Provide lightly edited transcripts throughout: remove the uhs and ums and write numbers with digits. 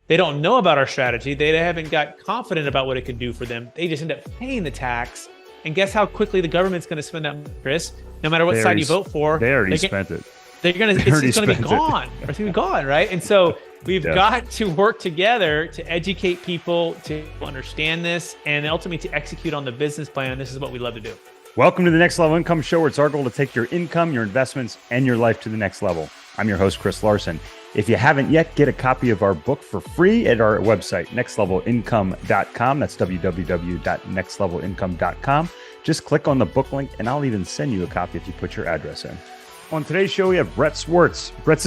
They don't know about our strategy. They haven't got confident about what it could do for them. They just end up paying the tax. And guess how quickly the government's going to spend that money, Chris? No matter what side you vote for, they already spent it. It's going to be gone. It's going to be gone, right? And so we've got to work together to educate people to understand this and ultimately to execute on the business plan. And this is what we love to do. Welcome to the Next Level Income Show, where it's our goal to take your income, your investments, and your life to the next level. I'm your host, Chris Larson. If you haven't yet, get a copy of our book for free at our website, nextlevelincome.com. That's www.nextlevelincome.com. Just click on the book link, and I'll even send you a copy if you put your address in. On today's show, we have Brett Swarts. Brett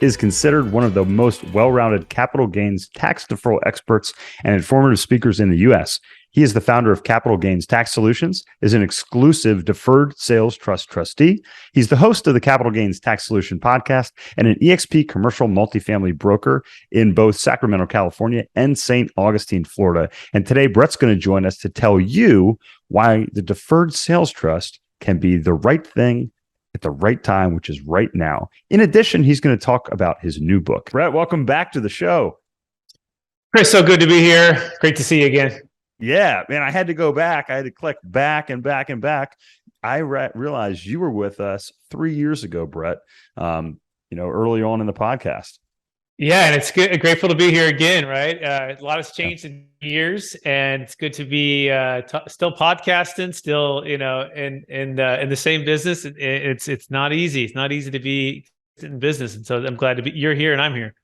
is considered one of the most well-rounded capital gains tax deferral experts and informative speakers in the U.S. He is the founder of Capital Gains Tax Solutions, is an exclusive Deferred Sales Trust Trustee. He's the host of the Capital Gains Tax Solution podcast and an eXp commercial multifamily broker in both Sacramento, California and St. Augustine, Florida. And today, Brett's going to join us to tell you why the Deferred Sales Trust can be the right thing at the right time, which is right now. In addition, he's going to talk about his new book. Brett, welcome back to the show. Chris, so good to be here. Great to see you again. Yeah, man, I had to go back. I had to click back and back and back. I realized you were with us 3 years ago, Brett, early on in the podcast. Yeah, and it's good, grateful to be here again, right? A lot has changed in years, and it's good to be still podcasting, still, in the same business. It's not easy. It's not easy to be in business, and so I'm glad you're here and I'm here.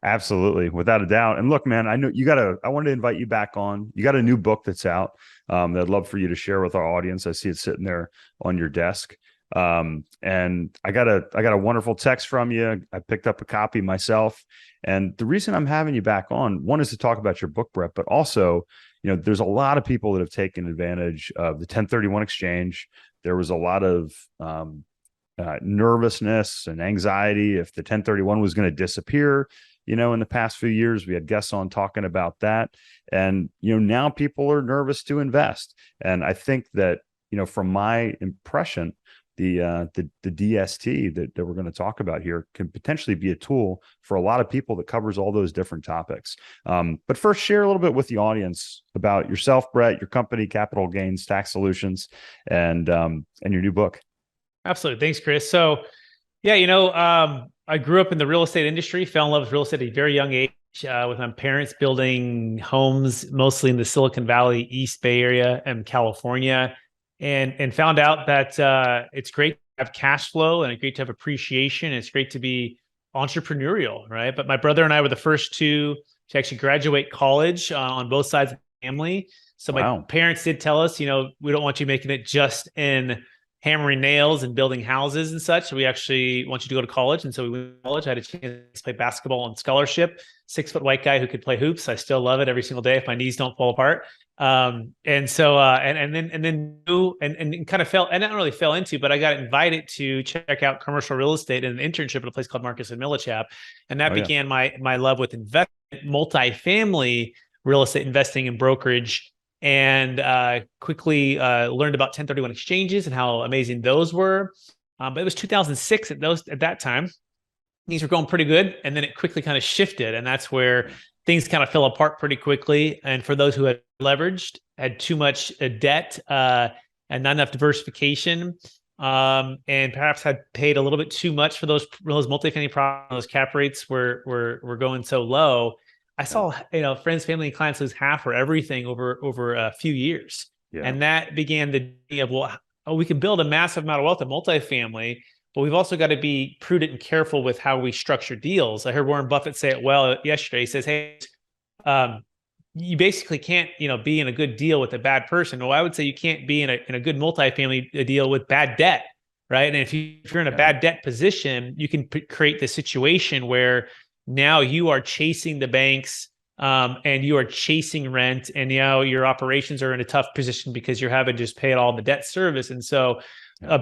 Absolutely, without a doubt. And look, man, I wanted to invite you back on. You got a new book that's out that I'd love for you to share with our audience. I see it sitting there on your desk. And I got a wonderful text from you. I picked up a copy myself. And the reason I'm having you back on, one is to talk about your book, Brett, but also, there's a lot of people that have taken advantage of the 1031 exchange. There was a lot of nervousness and anxiety if the 1031 was going to disappear. In the past few years, we had guests on talking about that. And, now people are nervous to invest. And I think that, from my impression, the DST that we're going to talk about here can potentially be a tool for a lot of people that covers all those different topics. But first, share a little bit with the audience about yourself, Brett, your company, Capital Gains Tax Solutions, and your new book. Absolutely. Thanks, Chris. So, yeah, I grew up in the real estate industry, fell in love with real estate at a very young age with my parents building homes, mostly in the Silicon Valley, East Bay area and California, and found out that it's great to have cash flow and it's great to have appreciation. It's great to be entrepreneurial, right? But my brother and I were the first two to actually graduate college on both sides of the family. So my parents did tell us, we don't want you making it just in hammering nails and building houses and such. So we actually want you to go to college. And so we went to college. I had a chance to play basketball on scholarship, 6-foot white guy who could play hoops. I still love it every single day if my knees don't fall apart. And then kind of fell, and I didn't really fell into, but I got invited to check out commercial real estate in an internship at a place called Marcus and Millichap. And that began my love with investment, multifamily real estate investing and brokerage. And quickly learned about 1031 exchanges and how amazing those were. But it was 2006 at that time. Things were going pretty good. And then it quickly kind of shifted. And that's where things kind of fell apart pretty quickly. And for those who had leveraged, had too much debt and not enough diversification, and perhaps had paid a little bit too much for those multifamily properties, those cap rates were going so low. I saw, friends, family, and clients lose half or everything over a few years. Yeah. And that began the idea of, we can build a massive amount of wealth in multifamily, but we've also got to be prudent and careful with how we structure deals. I heard Warren Buffett say it well yesterday. He says, hey, you basically can't, be in a good deal with a bad person. Well, I would say you can't be in a good multifamily deal with bad debt, right? And if you're in a bad debt position, you can create the situation where now you are chasing the banks and you are chasing rent, and now your operations are in a tough position because you're having to just pay all the debt service. And so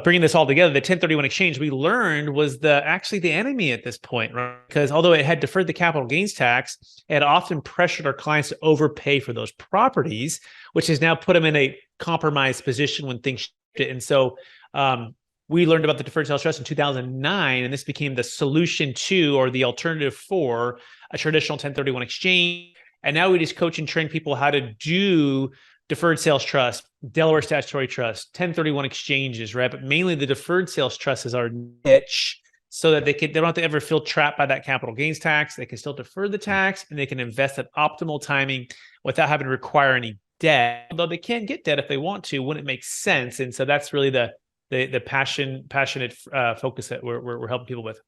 bringing this all together, the 1031 exchange we learned was actually the enemy at this point, right? Because although it had deferred the capital gains tax, it had often pressured our clients to overpay for those properties, which has now put them in a compromised position when things shifted. And so we learned about the Deferred Sales Trust in 2009, and this became the solution to, or the alternative for, a traditional 1031 exchange. And now we just coach and train people how to do deferred sales trust, Delaware Statutory Trust, 1031 exchanges, right? But mainly the deferred sales trust is our niche, so that they don't have to ever feel trapped by that capital gains tax. They can still defer the tax, and they can invest at optimal timing without having to require any debt. Although they can get debt if they want to, when it makes sense. And so that's really the passionate focus that we're helping people with.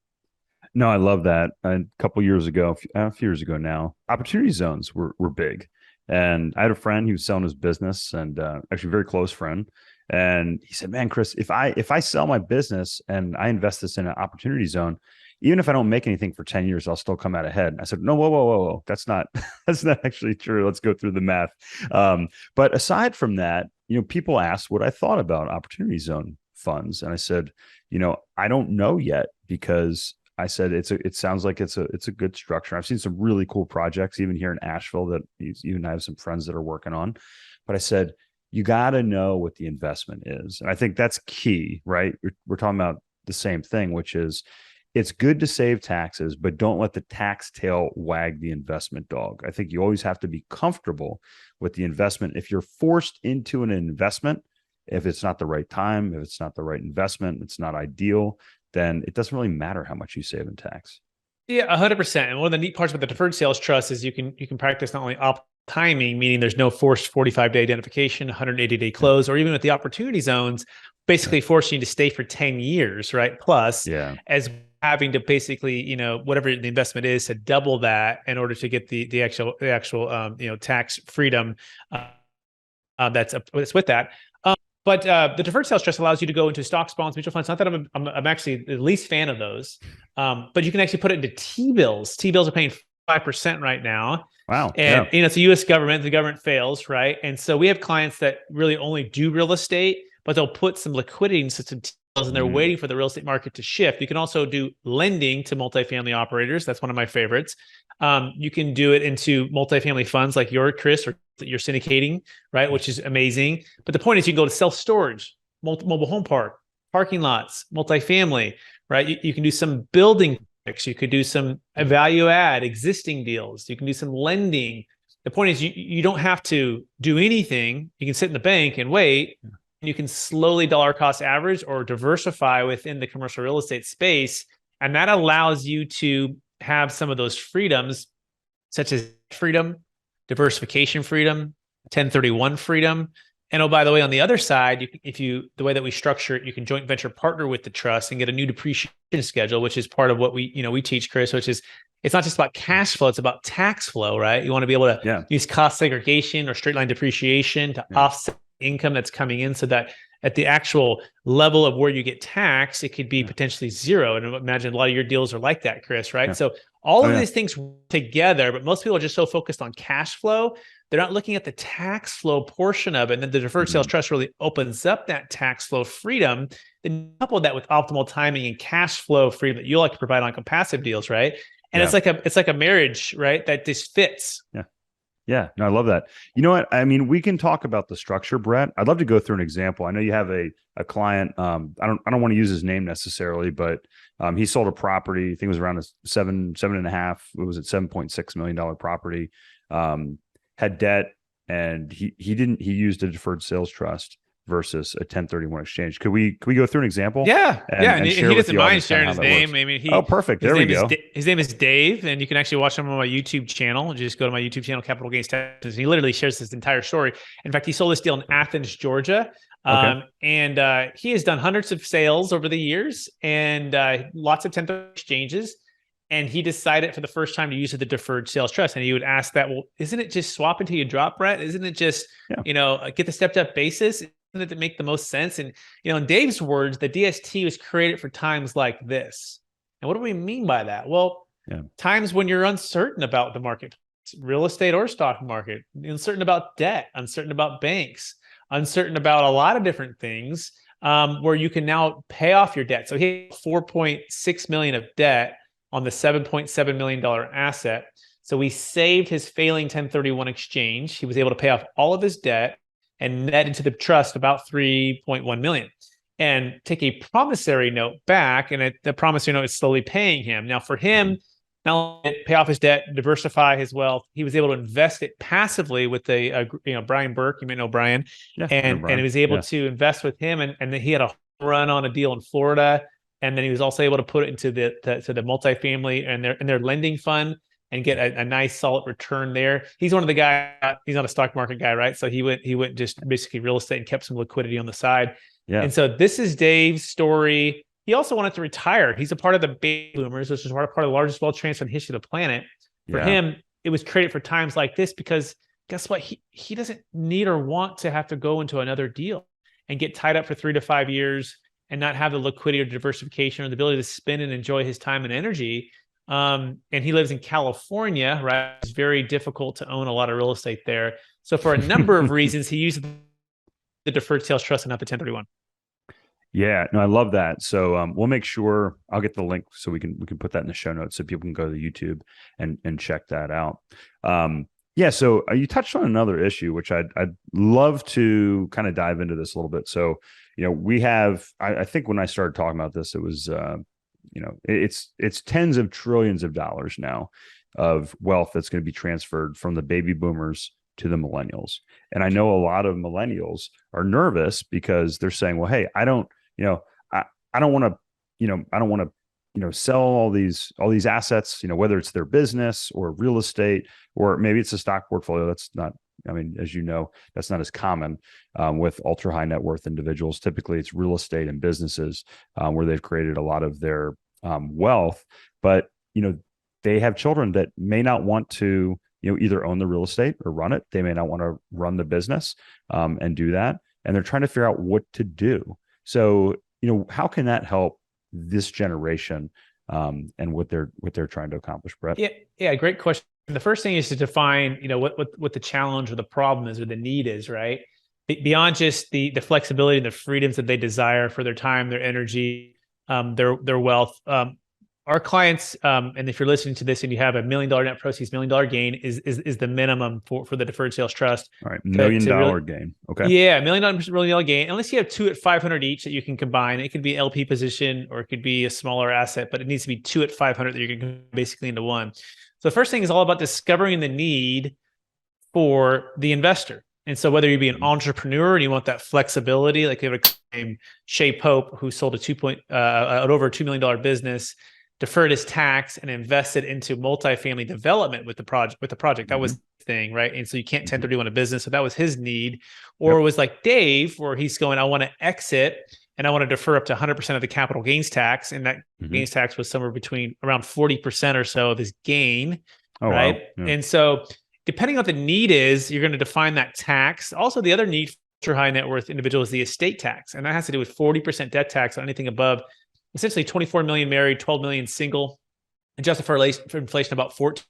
No, I love that. A couple years ago, a few years ago now, opportunity zones were big. And I had a friend who was selling his business, and actually a very close friend. And he said, "Man, Chris, if I sell my business and I invest this in an opportunity zone, even if I don't make anything for 10 years, I'll still come out ahead." And I said, "No, whoa. That's not that's not actually true. Let's go through the math." But aside from that, people asked what I thought about opportunity zone funds, and I said, I don't know yet, because I said it sounds like it's a good structure. I've seen some really cool projects even here in Asheville that even I have some friends that are working on. But I said, you got to know what the investment is. And I think that's key, right? We're talking about the same thing, which is it's good to save taxes, but don't let the tax tail wag the investment dog. I think you always have to be comfortable with the investment. If you're forced into an investment, if it's not the right time, if it's not the right investment, it's not ideal, then it doesn't really matter how much you save in tax. Yeah, 100%. And one of the neat parts about the deferred sales trust is you can practice not only timing, meaning there's no forced 45-day identification, 180-day close, or even with the opportunity zones, basically forcing you to stay for 10 years, right? Plus, as having to basically, whatever the investment is, to double that in order to get the actual tax freedom that's with that. But the deferred sales trust allows you to go into stocks, bonds, mutual funds. Not that I'm actually the least fan of those, but you can actually put it into T-bills. T-bills are paying 5% right now. Wow. And it's a U.S. government. The government fails, right? And so we have clients that really only do real estate, but they'll put some liquidity into some T-bills, and they're waiting for the real estate market to shift. You can also do lending to multifamily operators. That's one of my favorites. You can do it into multifamily funds like your, Chris, or you're syndicating, right? Which is amazing. But the point is, you can go to self-storage, mobile home park, parking lots, multifamily, right? You can do some building. You could do some value add existing deals. You can do some lending. The point is, you don't have to do anything. You can sit in the bank and wait. You can slowly dollar cost average or diversify within the commercial real estate space. And that allows you to have some of those freedoms, such as freedom, diversification freedom, 1031 freedom. And oh, by the way, on the other side, the way that we structure it, you can joint venture partner with the trust and get a new depreciation schedule, which is part of what we teach, Chris, which is it's not just about cash flow, it's about tax flow, right? You want to be able to use cost segregation or straight line depreciation to offset income that's coming in, so that at the actual level of where you get taxed, it could be potentially zero. And imagine a lot of your deals are like that, Chris, right? So all of these things together, but most people are just so focused on cash flow, they're not looking at the tax flow portion of it. And then the deferred sales trust really opens up that tax flow freedom. Then couple that with optimal timing and cash flow freedom that you like to provide on passive deals, right? And it's like a marriage, right? That just fits. Yeah, no, I love that. You know what? I mean, we can talk about the structure, Brett. I'd love to go through an example. I know you have a client. I don't want to use his name necessarily, but he sold a property. I think it was around a seven and a half. It was at $7.6 million property. Had debt, and he used a deferred sales trust versus a 1031 exchange. Could we go through an example? And he doesn't mind sharing his name. I mean, perfect. There we go. His name is Dave, and you can actually watch him on my YouTube channel. Just go to my YouTube channel, Capital Gains Tax. He literally shares his entire story. In fact, he sold this deal in Athens, Georgia. And he has done hundreds of sales over the years, and lots of 1031 exchanges. And he decided for the first time to use the deferred sales trust. And he would ask that, well, isn't it just swap until you drop, Brett? Isn't it just, get the stepped up basis? Isn't it to make the most sense? And, in Dave's words, the DST was created for times like this. And what do we mean by that? Well, times when you're uncertain about the market, real estate or stock market, uncertain about debt, uncertain about banks, uncertain about a lot of different things, where you can now pay off your debt. So he had $4.6 million of debt on the $7.7 million asset. So we saved his failing 1031 exchange. He was able to pay off all of his debt and net into the trust about $3.1 million, and take a promissory note back. And the promissory note is slowly paying him. Now for him, not only pay off his debt, diversify his wealth, he was able to invest it passively with Brian Burke. You may know Brian, Yeah, and he was able to invest with him, and then he had a run on a deal in Florida, and then he was also able to put it into the multifamily and their lending fund and get a nice solid return there. He's one of the guys. He's not a stock market guy, right? So he went just basically real estate and kept some liquidity on the side. Yeah. And so this is Dave's story. He also wanted to retire. He's a part of the baby boomers, which is part of the largest wealth transfer in the history of the planet. For him, it was created for times like this because guess what? He doesn't need or want to have to go into another deal and get tied up for 3 to 5 years and not have the liquidity or diversification or the ability to spend and enjoy his time and energy. And he lives in California, right? It's very difficult to own a lot of real estate there. So for a number of reasons, he used the deferred sales trust and not the 1031. Yeah, no, I love that. So we'll make sure I'll get the link so we can put that in the show notes so people can go to YouTube and check that out. Yeah, so you touched on another issue, which I'd love to kind of dive into this a little bit. So, we have, I think when I started talking about this, it was, it's tens of trillions of dollars now of wealth that's going to be transferred from the baby boomers to the millennials. And I know a lot of millennials are nervous because they're saying, well, hey, I don't want to, sell all these assets, whether it's their business or real estate, or maybe it's a stock portfolio. That's not, as you know, that's not as common with ultra high net worth individuals. Typically it's real estate and businesses where they've created a lot of their wealth, but, they have children that may not want to, either own the real estate or run it. They may not want to run the business and do that. And they're trying to figure out what to do. So, how can that help this generation and what they're trying to accomplish, Brett? Yeah, great question. The first thing is to define, what the challenge or the problem is or the need is, right? Beyond just the flexibility and the freedoms that they desire for their time, their energy, their wealth. Our clients, and if you're listening to this and you have $1 million net proceeds, $1 million gain is the minimum for the deferred sales trust. All right, $1 million gain. Okay. Yeah, $1 million gain. Unless you have 2 at 500 each that you can combine. It could be LP position or it could be a smaller asset, but it needs to be 2 at 500 that you can basically into one. So the first thing is all about discovering the need for the investor. And so whether you be an entrepreneur and you want that flexibility, like you have a guy named Shay Pope who sold an over $2 million business, deferred his tax and invested into multifamily development with the project. That was the thing, right? And so you can't 1031 a business. So that was his need. Or it was like Dave, where he's going, I want to exit and I want to defer up to 100% of the capital gains tax. And that gains tax was somewhere between around 40% or so of his gain, right? Wow. Yeah. And so depending on what the need is, you're going to define that tax. Also, the other need for high net worth individuals is the estate tax. And that has to do with 40% debt tax on anything above essentially 24 million married, 12 million single, adjusted for inflation, about 14.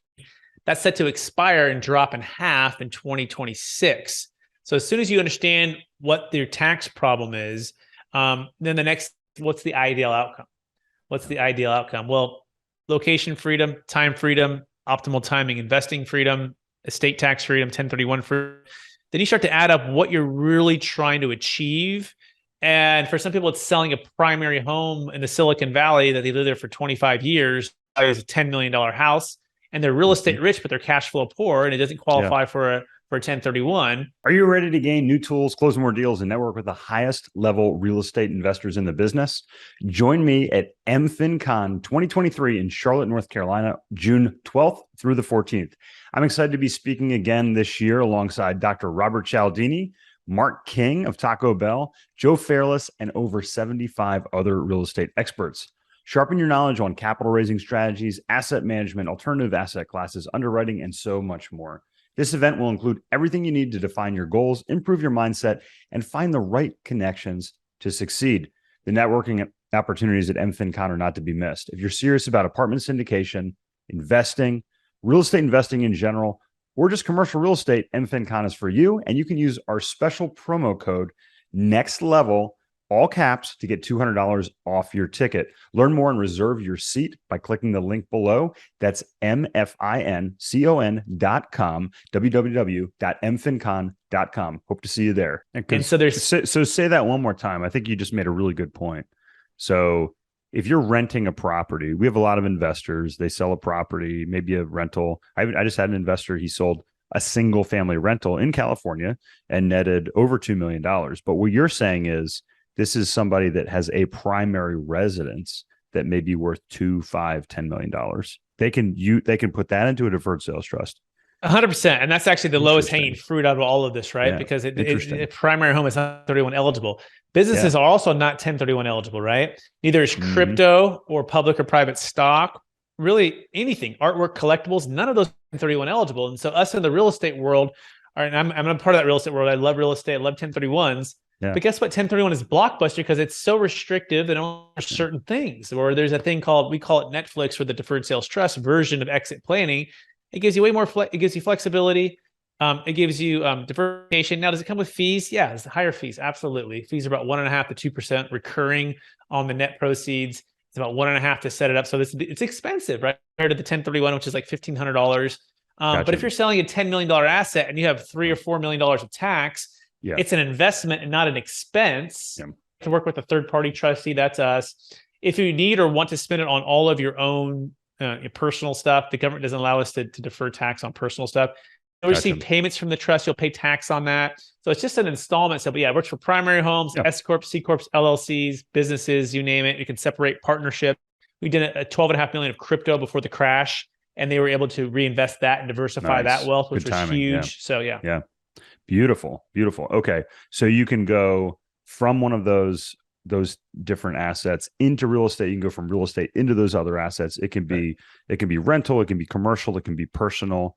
That's set to expire and drop in half in 2026. So as soon as you understand what your tax problem is, then the next, what's the ideal outcome? What's the ideal outcome? Well, location freedom, time freedom, optimal timing, investing freedom, estate tax freedom, 1031 freedom. Then you start to add up what you're really trying to achieve. And for some people, it's selling a primary home in the Silicon Valley that they live there for 25 years. It's a $10 million house and they're real estate rich, but they're cash flow poor and it doesn't qualify for a 1031. Are you ready to gain new tools, close more deals, and network with the highest level real estate investors in the business? Join me at MFinCon 2023 in Charlotte, North Carolina, June 12th through the 14th. I'm excited to be speaking again this year alongside Dr. Robert Cialdini, Mark King of Taco Bell, Joe Fairless, and over 75 other real estate experts. Sharpen your knowledge on capital raising strategies, asset management, alternative asset classes, underwriting, and so much more. This event will include everything you need to define your goals, improve your mindset, and find the right connections to succeed. The networking opportunities at MFinCon are not to be missed. If you're serious about apartment syndication, investing, real estate investing in general, or just commercial real estate, MFinCon is for you, and you can use our special promo code NEXTLEVEL, all caps, to get $200 off your ticket. Learn more and reserve your seat by clicking the link below. That's MFINCON.com, www.mfincon.com. Hope to see you there. And so there's so say that one more time. I think you just made a really good point. So if you're renting a property, we have a lot of investors. They sell a property, maybe a rental. I just had an investor. He sold a single family rental in California and netted over $2 million. But what you're saying is this is somebody that has a primary residence that may be worth $2, $5, $10 million. They can put that into a deferred sales trust. 100%. And that's actually the lowest hanging fruit out of all of this, right? Yeah, because primary home is not 1031 eligible. Businesses are also not 1031 eligible, right? Neither is crypto or public or private stock, really anything, artwork, collectibles, none of those 1031 eligible. And so us in the real estate world, and I'm a part of that real estate world. I love real estate. I love 1031s. Yeah. But guess what? 1031 is blockbuster because it's so restrictive that only certain things. Or there's a thing called, we call it Netflix for the deferred sales trust version of exit planning. It gives you way more, it gives you flexibility. It gives you diversification. Now, does it come with fees? Yeah, it's higher fees. Absolutely. Fees are about 1.5% to 2% recurring on the net proceeds. It's about 1.5% to set it up. So it's expensive, right? Compared to the 1031, which is like $1,500. Gotcha. But if you're selling a $10 million asset and you have $3 or $4 million of tax, it's an investment and not an expense. To work with a third-party trustee, that's us. If you need or want to spend it on all of your own your personal stuff, the government doesn't allow us to defer tax on personal stuff. You'll receive payments from the trust. You'll pay tax on that. So it's just an installment. So, but yeah, it works for primary homes, S Corps, C Corps, LLCs, businesses, you name it. You can separate partnership. We did a $12.5 million of crypto before the crash, and they were able to reinvest that and diversify that wealth, which was huge. So yeah. Beautiful. Okay. So you can go from one of those different assets into real estate. You can go from real estate into those other assets. It can be rental, it can be commercial, it can be personal.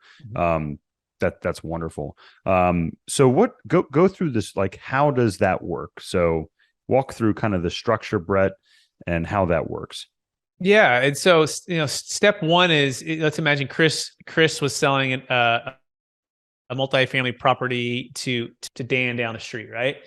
That's wonderful. So go through this, like, how does that work? So walk through kind of the structure, Brett, and how that works. Yeah. And so, step one is, let's imagine Chris was selling a multifamily property to Dan down the street, right?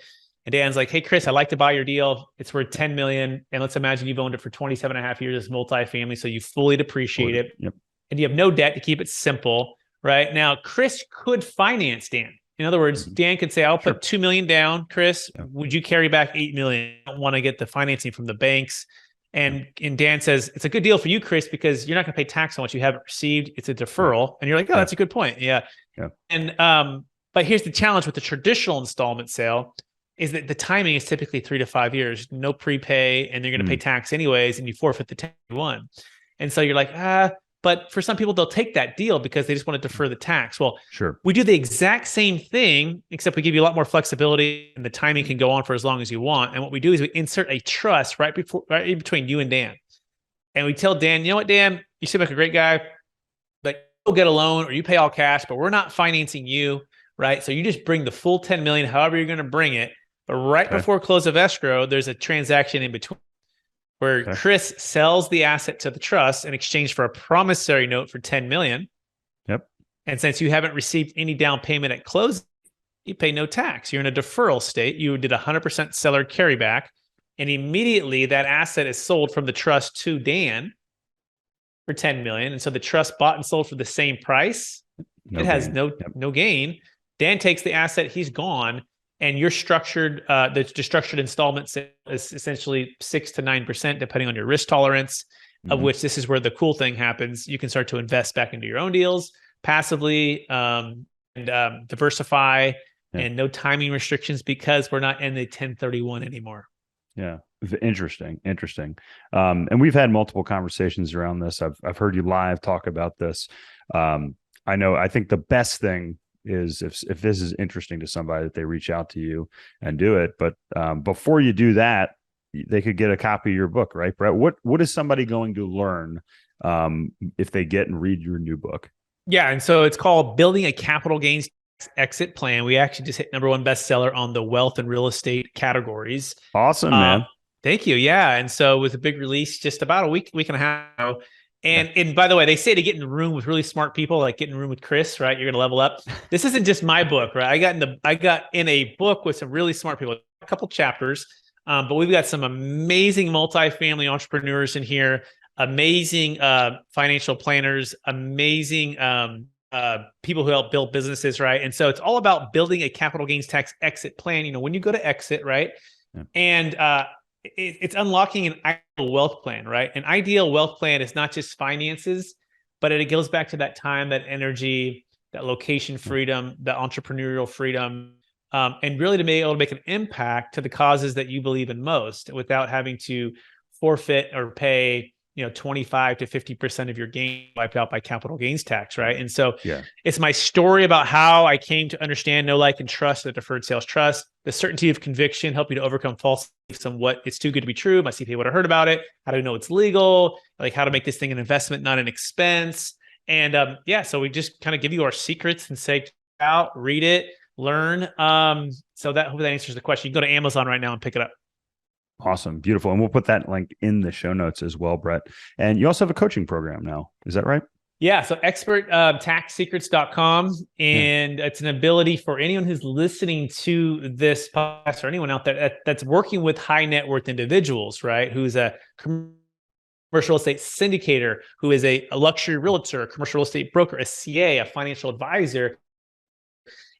And Dan's like, hey, Chris, I'd like to buy your deal. It's worth $10 million. And let's imagine you've owned it for 27.5 years as multifamily. So you fully depreciate it. Yep. And you have no debt to keep it simple, right? Now, Chris could finance Dan. In other words, Dan could say, I'll put $2 million down. Chris, would you carry back $8 million? I don't want to get the financing from the banks. And Dan says, it's a good deal for you, Chris, because you're not going to pay tax on what you haven't received. It's a deferral. And you're like, oh, that's a good point. Yeah. And, but here's the challenge with the traditional installment sale is that the timing is typically 3 to 5 years, no prepay, and they're going to pay tax anyways, and you forfeit the 1031. And so you're like, but for some people, they'll take that deal because they just want to defer the tax. Well, we do the exact same thing, except we give you a lot more flexibility, and the timing can go on for as long as you want. And what we do is we insert a trust right in between you and Dan. And we tell Dan, you know what, Dan, you seem like a great guy, but you'll get a loan or you pay all cash, but we're not financing you, right? So you just bring the full 10 million, however you're going to bring it. But right before close of escrow, there's a transaction in between where Chris sells the asset to the trust in exchange for a promissory note for 10 million. Yep. And since you haven't received any down payment at close, you pay no tax. You're in a deferral state. You did 100% seller carryback, and immediately that asset is sold from the trust to Dan for 10 million. And so the trust bought and sold for the same price. It has no gain. Dan takes the asset, he's gone. And your structured, the structured installment is essentially 6 to 9%, depending on your risk tolerance, of which this is where the cool thing happens. You can start to invest back into your own deals passively and diversify and no timing restrictions because we're not in the 1031 anymore. Yeah. Interesting. And we've had multiple conversations around this. I've heard you live talk about this. I think the best thing is if this is interesting to somebody, that they reach out to you and do it. But before you do that, they could get a copy of your book, right, Brett? What is somebody going to learn if they get and read your new book? Yeah, and so it's called Building a Capital Gains Exit Plan. We actually just hit #1 bestseller on the wealth and real estate categories. Awesome, man. Thank you. Yeah, and so with a big release just about a week and a half ago. And by the way, they say to get in the room with really smart people, like get in the room with Chris, right? You're going to level up. This isn't just my book, right? I got in a book with some really smart people, a couple chapters, but we've got some amazing multifamily entrepreneurs in here, amazing financial planners, amazing people who help build businesses, right? And so it's all about building a capital gains tax exit plan. When you go to exit, right? And it's unlocking an ideal wealth plan, right? An ideal wealth plan is not just finances, but it goes back to that time, that energy, that location freedom, that entrepreneurial freedom, and really to be able to make an impact to the causes that you believe in most without having to forfeit or pay 25 to 50% of your gain wiped out by capital gains tax, right? And so it's my story about how I came to understand know, like, and trust the deferred sales trust, the certainty of conviction, help you to overcome false beliefs on what it's too good to be true. My CPA would have heard about it. How do I know it's legal? Like, how to make this thing an investment, not an expense. And so we just kind of give you our secrets and say, check it out, read it, learn. So that hopefully that answers the question. You can go to Amazon right now and pick it up. Awesome. Beautiful. And we'll put that link in the show notes as well, Brett. And you also have a coaching program now. Is that right? Yeah. So experttaxsecrets.com. And it's an ability for anyone who's listening to this podcast or anyone out there that's working with high net worth individuals, right? Who's a commercial real estate syndicator, who is a luxury realtor, a commercial real estate broker, a CA, a financial advisor.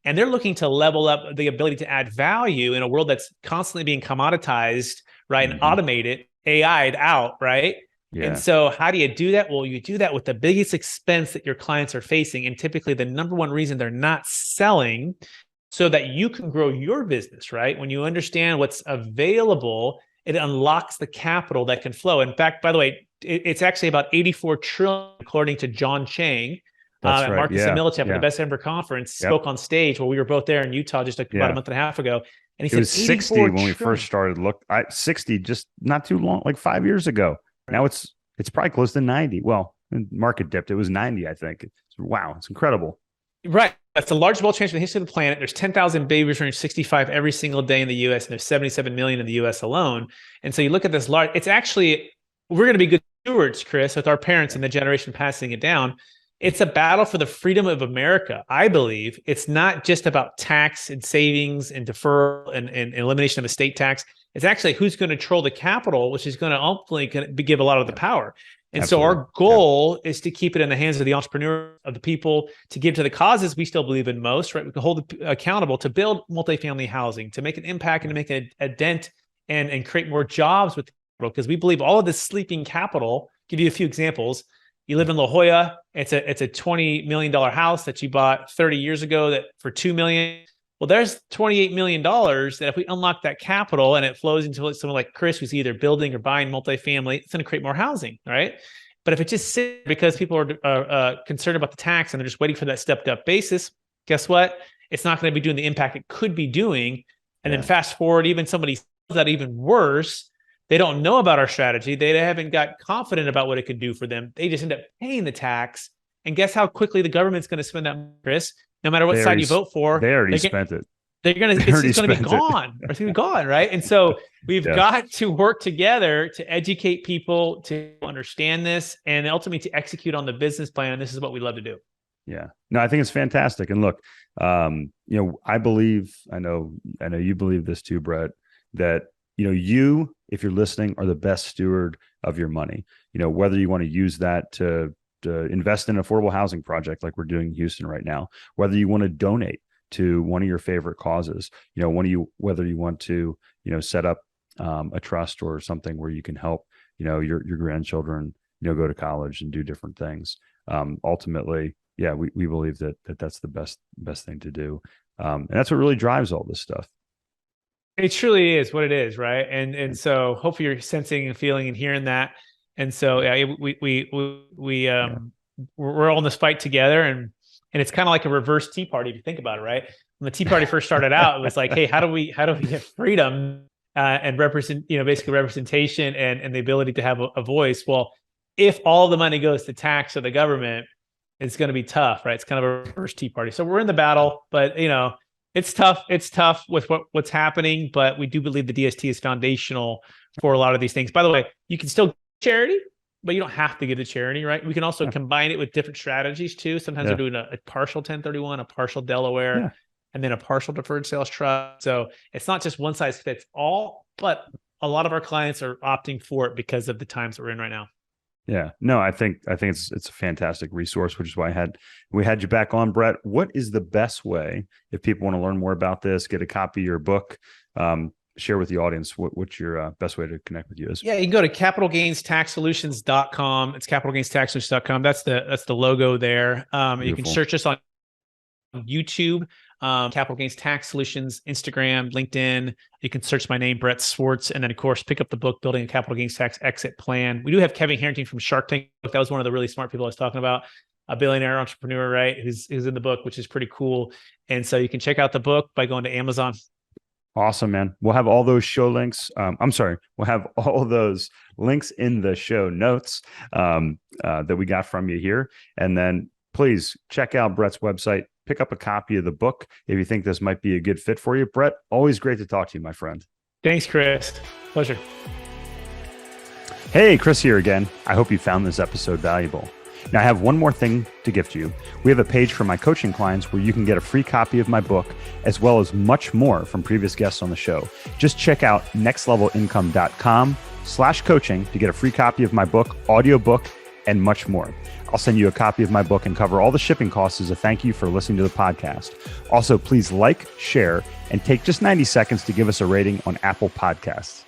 And they're looking to level up the ability to add value in a world that's constantly being commoditized, right? And automated, AI'd out, right? Yeah. And so how do you do that? Well, you do that with the biggest expense that your clients are facing. And typically the number one reason they're not selling, so that you can grow your business, right? When you understand what's available, it unlocks the capital that can flow. In fact, by the way, it's actually about 84 trillion, according to John Chang. That's right. Marcus and Millichap at the Best Ever Conference spoke on stage while we were both there in Utah just about a month and a half ago. And he said, it was 60 when we first started. 60 just not too long, like 5 years ago. Now it's probably close to 90. Well, market dipped. It was 90, I think. Wow, it's incredible. Right. That's the largest wealth transfer in the history of the planet. There's 10,000 babies turning 65 every single day in the U.S., and there's 77 million in the U.S. alone. And so you look at this large, it's actually, we're going to be good stewards, Chris, with our parents and the generation passing it down. It's a battle for the freedom of America, I believe. It's not just about tax and savings and deferral and elimination of estate tax. It's actually who's going to control the capital, which is going to ultimately give a lot of the power. And so our goal is to keep it in the hands of the entrepreneur, of the people, to give to the causes we still believe in most, right? We can hold accountable to build multifamily housing, to make an impact and to make a dent and create more jobs with capital, because we believe all of this sleeping capital. Give you a few examples. You live in La Jolla. It's a $20 million house that you bought 30 years ago that for $2 million. Well, there's $28 million that if we unlock that capital and it flows into someone like Chris, who's either building or buying multifamily, it's going to create more housing, right? But if it just sits because people are concerned about the tax and they're just waiting for that stepped up basis, guess what? It's not going to be doing the impact it could be doing. And then fast forward, even somebody sells that even worse. They don't know about our strategy. They haven't got confident about what it could do for them. They just end up paying the tax. And guess how quickly the government's going to spend that, Chris? No matter what side you vote for, they already spent it. It's going to be gone. It's going to be gone, right? And so we've got to work together to educate people to understand this and ultimately to execute on the business plan. And this is what we love to do. Yeah. No, I think it's fantastic. And look, I believe, I know you believe this too, Brett, that you, if you're listening, are the best steward of your money. Whether you want to use that to invest in an affordable housing project like we're doing in Houston right now, whether you want to donate to one of your favorite causes, whether you want to, set up a trust or something where you can help, your grandchildren, go to college and do different things. Ultimately, we believe that that's the best thing to do. And that's what really drives all this stuff. It truly is what it is, right? And so hopefully you're sensing and feeling and hearing that. And so we're all in this fight together, and it's kind of like a reverse Tea Party if you think about it, right? When the Tea Party first started out, it was like, hey, how do we get freedom and basically representation and the ability to have a voice? Well, if all the money goes to tax or the government, it's going to be tough, right? It's kind of a reverse Tea Party. So we're in the battle, but it's tough. It's tough with what's happening, but we do believe the DST is foundational for a lot of these things. By the way, you can still give charity, but you don't have to give to charity, right? We can also combine it with different strategies too. Sometimes we're doing a partial 1031, a partial Delaware, and then a partial deferred sales trust. So it's not just one size fits all, but a lot of our clients are opting for it because of the times that we're in right now. Yeah, no, I think it's a fantastic resource, which is why we had you back on, Brett. What is the best way if people want to learn more about this, get a copy of your book, share with the audience what your best way to connect with you is. Yeah, you can go to capitalgainstaxsolutions.com. It's capitalgainstaxsolutions.com. That's the logo there. You can search us on YouTube, Capital Gains Tax Solutions, Instagram, LinkedIn. You can search my name, Brett Swarts, and then of course pick up the book, Building a Capital Gains Tax Exit Plan. We do have Kevin Harrington from Shark Tank. That was one of the really smart people I was talking about, a billionaire entrepreneur, right? Who's in the book, which is pretty cool. And so you can check out the book by going to Amazon. Awesome, man. We'll have all those show links. We'll have all those links in the show notes that we got from you here. And then please check out Brett's website. Pick up a copy of the book if you think this might be a good fit for you. Brett, always great to talk to you, my friend. Thanks, Chris. Pleasure. Hey, Chris here again. I hope you found this episode valuable. Now, I have one more thing to gift you. We have a page for my coaching clients where you can get a free copy of my book, as well as much more from previous guests on the show. Just check out nextlevelincome.com/coaching to get a free copy of my book, audiobook, and much more. I'll send you a copy of my book and cover all the shipping costs as a thank you for listening to the podcast. Also, please like, share, and take just 90 seconds to give us a rating on Apple Podcasts.